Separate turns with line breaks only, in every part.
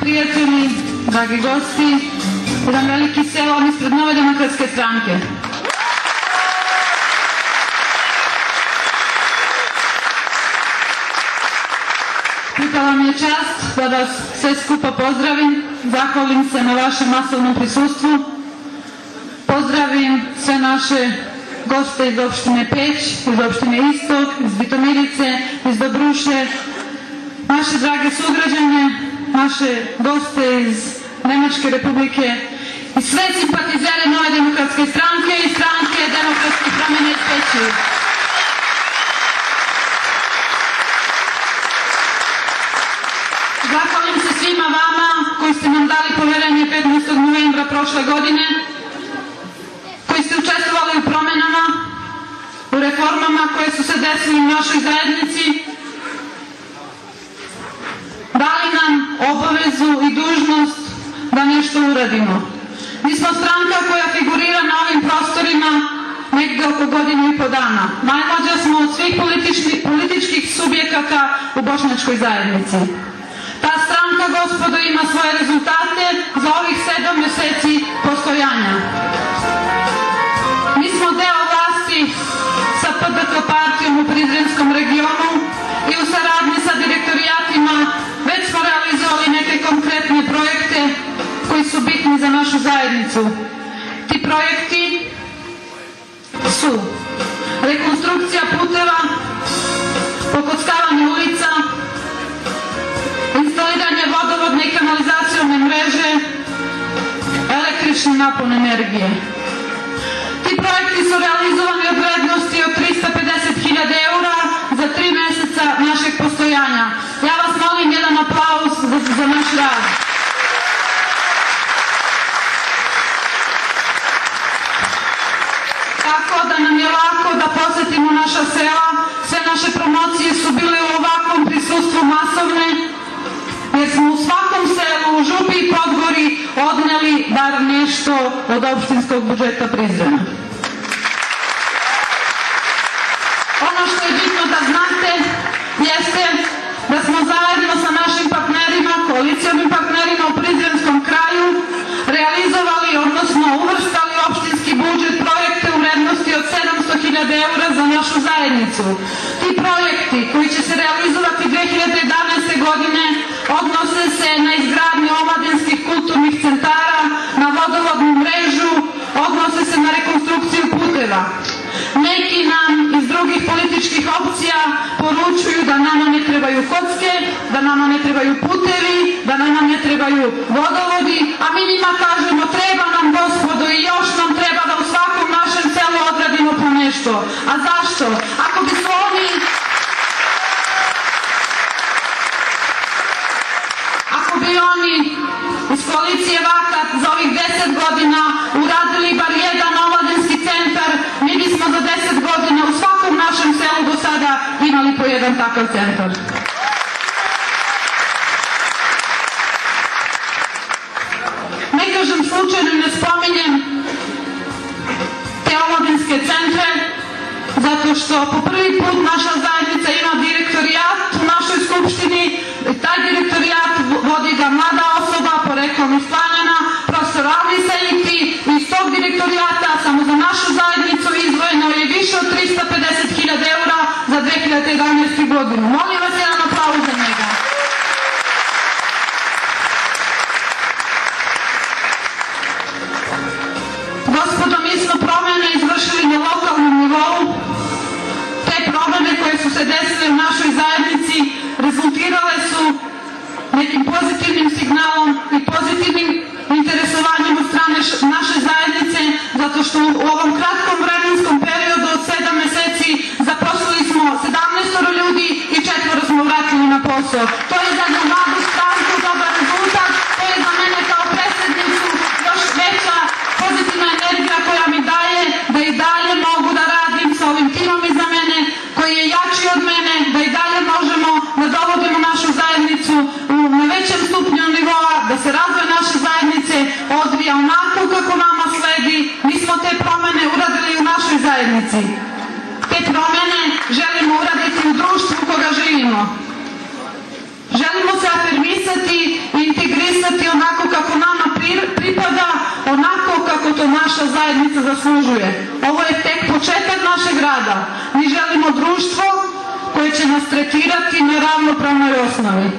prijatelji, dragi gosti, jedan veliki selam ispred Nove demokratske stranke. Pripala mi je čast da vas sve skupa pozdravim, zahvalim se na vašem masovnom prisustvu, pozdravim sve naše goste iz opštine Peć, iz opštine Istok, iz Vitomirice, iz Dobruše, naše drage sugrađane, naše goste iz Nemačke republike i sve simpatizere Nove demokratske stranke i stranke Demokratskih promjena iz Peći. Zahvalim se svima vama koji ste nam dali poverenje 15. novembra prošle godine, koji ste učestvovali u promenama, u reformama koje su se desili u našoj zajednici, dali nam obavezu i dužnost da nešto uradimo. Mi smo stranka koja figurira na ovim prostorima negde oko godinu i po dana. Najmlađa smo od svih političkih subjekata u bošnjačkoj zajednici. Ta stranka, gospodo, ima svoje rezultate za ovih 7 meseci postojanja. Mi smo deo vlasti sa PDK partijom u Prizrenskom regionu i u saradnji sa direktorijatima već smo realizovali neke konkretne projekte koji su bitni za našu zajednicu. Ti projekti su rekonstrukcija puteva, pokockavanje ulica, instaliranje vodovodne i kanalizacione mreže, električni napon energije. Ti projekti su realizovani od vrednosti od 350.000 eura za 3 meseca našeg postojanja. Ja vas molim jedan aplauz za naš rad. Tako da nam je lako da posetimo naša sela, sve naše promocije su bile u ovakvom prisustvu masovne, jer smo u svakom selu, u Župi i Podgori odneli bar nešto od opštinskog budžeta Prizrena. Ono što je bitno da znate jeste da smo zajedno sa našim partnerima, koalicijonim partnerima u Prizrenskom kraju realizovali, odnosno uvrstali u opštinski budžet projekte u vrednosti od 700.000 eura za našu zajednicu. Ti projekti koji će se realizovati 2011. godine odnose se na izgradnju omladinskih kulturnih centara, na vodovodnu mrežu, odnose se na rekonstrukciju puteva. Neki nam iz drugih političkih opcija poručuju da nama ne trebaju kocke, da nama ne trebaju putevi, da nama ne trebaju vodovodi, a mi njima kažemo treba nam, gospodo, i još nam treba da u svakom našem selu odradimo po nešto. A zašto? Ako bi su oni iz koalicije Vakat za ovih 10 godina uradili bar jedan omladinski centar, mi bismo za 10 godina u svakom našem selu do sada imali po jedan takav centar. Ne kažem slučajno i ne spominjem te omladinske centre, zato što po prvi put naša zajednica ima direktorijat u našoj skupštini. Taj direktorijat vodi ga mlada osoba, poreklom iz Planjana, profesor Alvi Seljiti. Iz tog direktorijata samo za našu zajednicu izdvojeno je više od 350.000 eura za 2011. godinu. Molim vas jedan aplauz za njega. Gospodo, mi smo promene izvršili na lokalnom nivou. Te promene koje su se desile u našoj zajednici rezultirale su nekim pozitivnim signalom i pozitivnim interesovanjem od strane naše zajednice, zato što u ovom kratkom vremenskom periodu od 7 meseci zaposlili smo 17 ljudi i 4 smo vratili na posao. To je za mladu stranku dobar rezultat, to je za mene kao predsednicu još veća pozitivna energija koja mi daje da i dalje mogu da radim sa ovim timom iza mene, koji je jači od mene, da i dalje možemo da dovodimo našu zajednicu na većem stupnju nivoa, da se razvoj naše zajednice odvija onako kako nama sledi. Mi smo te promene uradili u našoj zajednici. Te promene želimo uraditi u društvu u koga živimo. Želimo se afirmisati i integrisati onako kako nama pripada, onako kako to naša zajednica zaslužuje. Ovo je tek početak našeg rada. Mi želimo društvo koje će nas tretirati na ravnopravnoj osnovi.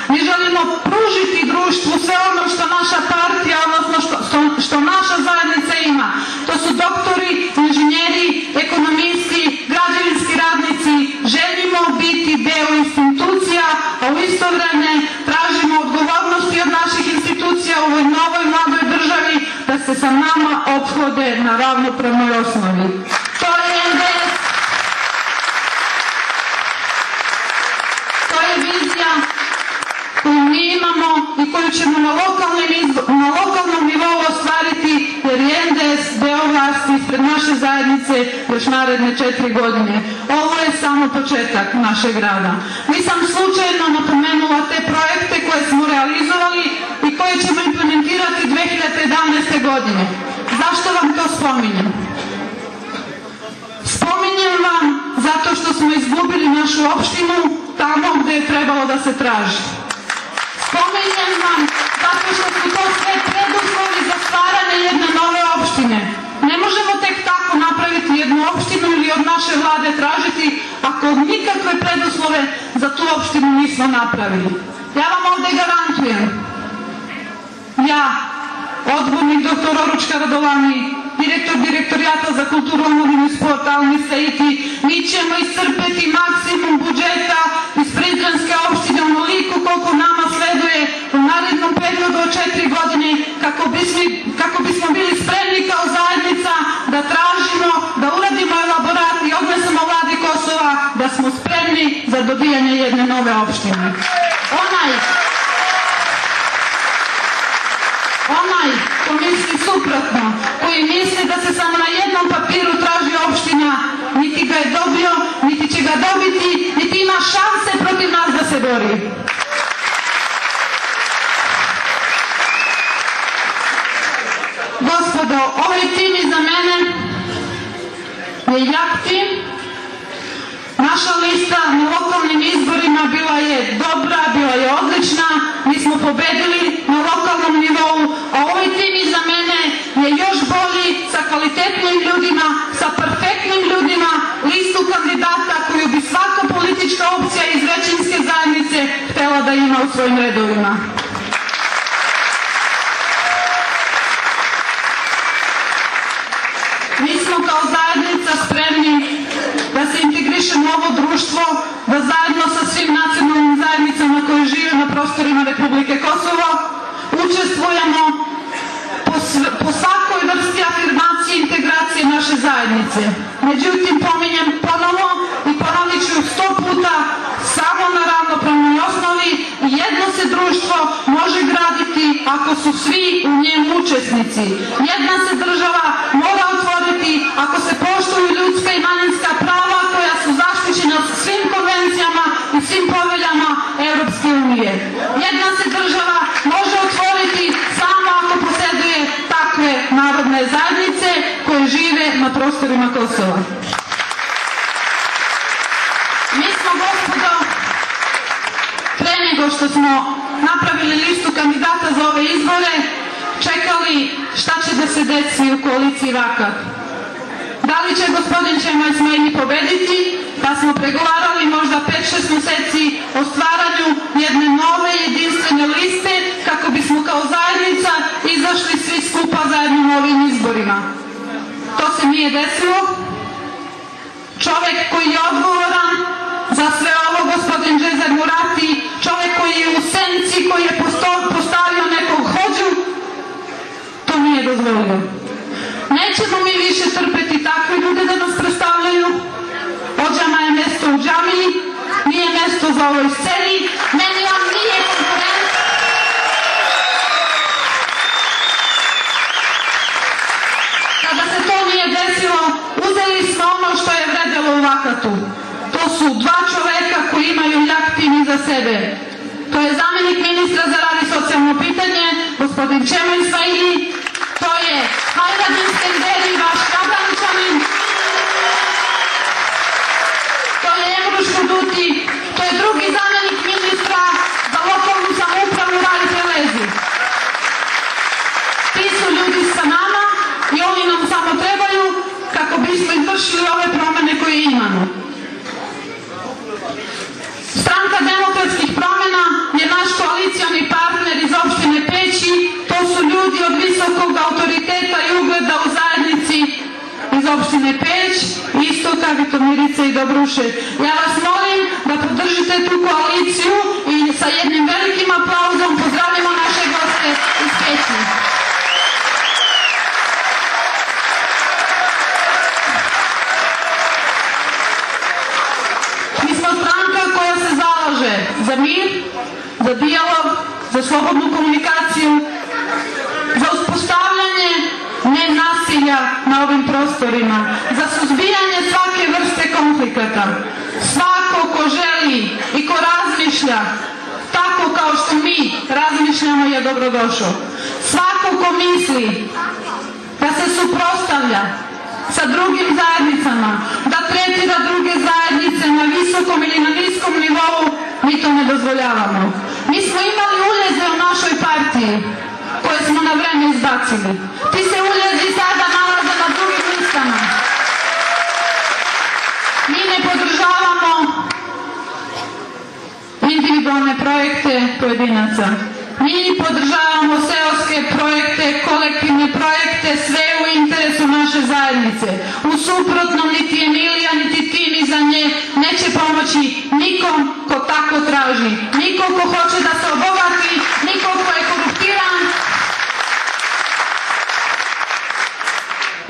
Mi želimo pružiti društvu sve ono što naša partija, odnosno što naša zajednica ima. To su doktori, inženjeri, ekonomisti, građevinski radnici. Želimo biti deo institucija, a u isto vreme tražimo odgovornosti od naših institucija u ovoj novoj mladoj državi da se sa nama ophode na ravnopravnoj osnovi. To je NDS. To je vizija koju mi imamo i koju ćemo na lokalnom nivou ostvariti, jer je NDS deo vlasti ispred naše zajednice još naredne 4 godine. Ovo je samo početak našeg rada. Nisam slučajno napomenula te projekte koje smo realizovali i koje ćemo implementirati 2011. godine. Zašto vam to spominjem? Spominjem vam zato što smo izgubili našu opštinu tamo gde je trebalo da se traži. Spominjem vam zato što su to sve preduslovi za stvaranje jedne nove opštine. Ne možemo tek tako napraviti jednu opštinu ili od naše vlade tražiti ako nikakve preduslove za tu opštinu nismo napravili. Ja vam ovde garantujem, ja, odbornik dr. Oručka Radovani, direktor Direktorijata za kulturu, omladinu i sport Almi Seiti, mi ćemo iscrpeti maksimum budžeta iz Prizrenske opštine onoliko koliko nama sleduje u narednom periodu od 4 godine kako bismo bili spremni kao zajednica da tražimo, da uradimo elaborat i odnesemo vladi Kosova da smo spremni za dobijanje jedne nove opštine. Onaj ko misli suprotno, koji misli da se samo na jednom papiru traži opština, niti ga je dobio, niti će ga dobiti, niti ima šanse protiv nas da se bori. Gospodo, ovaj tim iza mene je jak tim. Naša lista na lokalnim izborima bila je dobra, bila je odlična, mi smo pobedili na lokalnom nivou, a ovaj tim iza mene je još bolji, sa kvalitetnim ljudima, sa perfektnim ljudima, listu kandidata koju bi svaka politička opcija iz većinske zajednice htela da ima u svojim redovima. Mi smo kao zajednica spremni da se integrišemo u ovo društvo, da zajedno sa svim nacionalnim zajednicama koje žive na prostorima Republike Kosovo učestvujemo po svakoj vrsti afirmacije i integracije naše zajednice. Međutim, pominjem ponovo i ponovit ću 100 puta, samo na ravnopravnoj osnovi i jedno se društvo može graditi ako su svi u njem učesnici. Jedna se država mora otvoriti ako se poštuju ljudska i manjinska prava koja su zaštićena svim konvencijama i svim poveljama Evropske unije. Jedna se država može otvoriti samo ako posjeduje takve narodne zajednice koje žive na prostorima Kosova. Mi smo, gospodo, pre nego što smo napravili listu kandidata za ove izbore, čekali šta će da se desi u koaliciji Rakat. Da li će gospodin Čemaj Smajni pobediti, pa smo pregovarali možda 5-6 meseci o stvaranju jedne nove jedinstvene liste kako bismo kao zajednica izašli svi skupa zajedno na ovim izborima. To se nije desilo. Čovek koji je odgovoran za sve ovo, gospodin Džezar Murati, čovek koji je u senci, koji je postavio nekog hođu, to nije dozvolio. Nećemo mi više trpeti takve ljude da nas predstavljaju. Hođama je mesto u džamiji, nije mesto za ovoj sceni, meni on nije konkurent. Kada se to nije desilo, uzeli smo ono što je vredelo u Vakatu. To su 2 čoveka koji imaju jak tim iza sebe. To je zamenik ministra za rad i socijalno pitanje, gospodin Čemaj Smajni. To je Hajradin Skenderi, vaš Kabraničanin. To je Emruš Kuduti. To je drugi zamenik ministra za lokalnu samoupravu Rali Telezi. opštine Peć, Istoka, Vitomirice i Dobruše. Ja vas molim da podržite tu koaliciju i sa jednim velikim aplauzom pozdravimo naše goste iz Peći. Mi smo stranka koja se zalaže za mir, za dijalog, za slobodnu komunikaciju, za uspostavljanje nenasilja na ovim prostorima, za suzbijanje svake vrste konflikata. Svako ko želi i ko razmišlja tako kao što mi razmišljamo je dobrodošao. Svako ko misli da se suprotstavlja sa drugim zajednicama, da tretira druge zajednice na visokom ili na niskom nivou, mi to ne dozvoljavamo. Mi smo imali uljeze u našoj partiji koje smo na vreme izbacili. Ti se uljezi sada nalaze na drugim listama. Mi ne podržavamo individualne projekte pojedinaca. Mi podržavamo seoske projekte, kolektivne projekte, sve u interesu naše zajednice. U suprotnom, niti Emilija, niti ti, ni za nje neće pomoći nikom ko tako traži. Nikom ko hoće da se obogati, nikom ko je koruptiran.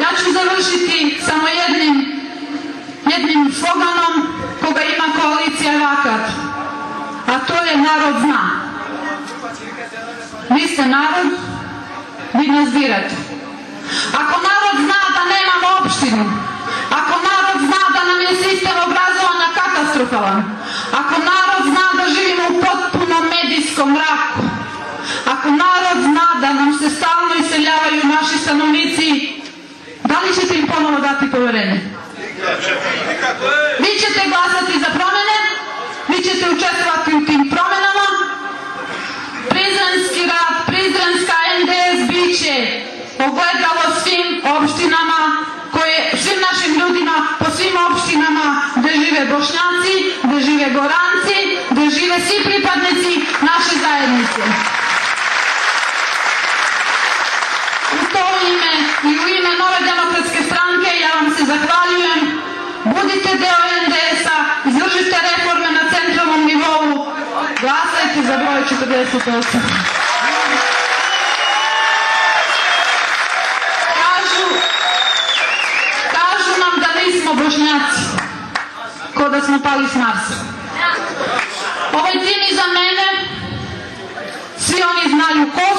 Ja ću završiti samo jednim sloganom koga ima koalicija Vakat, a to je narod zna. Vi ste narod, vi nas birate. Ako narod zna da nemamo opštinu, ako narod zna da nam je sistem obrazovanja katastrofalan, ako narod zna da živimo u potpunom medijskom mraku, ako narod zna da nam se stalno iseljavaju naši stanovnici, da li ćete im ponovo dati poverenje? Vi ćete glasati za promene, vi ćete učestvovati u tim promenama. Prizrenski rad, Prizrenska NDS biće ogledalo svim opštinama, svim našim ljudima po svim opštinama gde žive Bošnjaci, gde žive Goranci, gde žive svi pripadnici naše zajednice. U to ime i u ime Nove demokratske stranke ja vam se zahvaljujem. Budite deo NDS-a, izvršite reforme na centralnom nivou, glasajte za broj 48. Kažu nam da nismo Bošnjaci, ko da smo pali s Marsa. Ovaj tim iza mene, svi oni znaju ko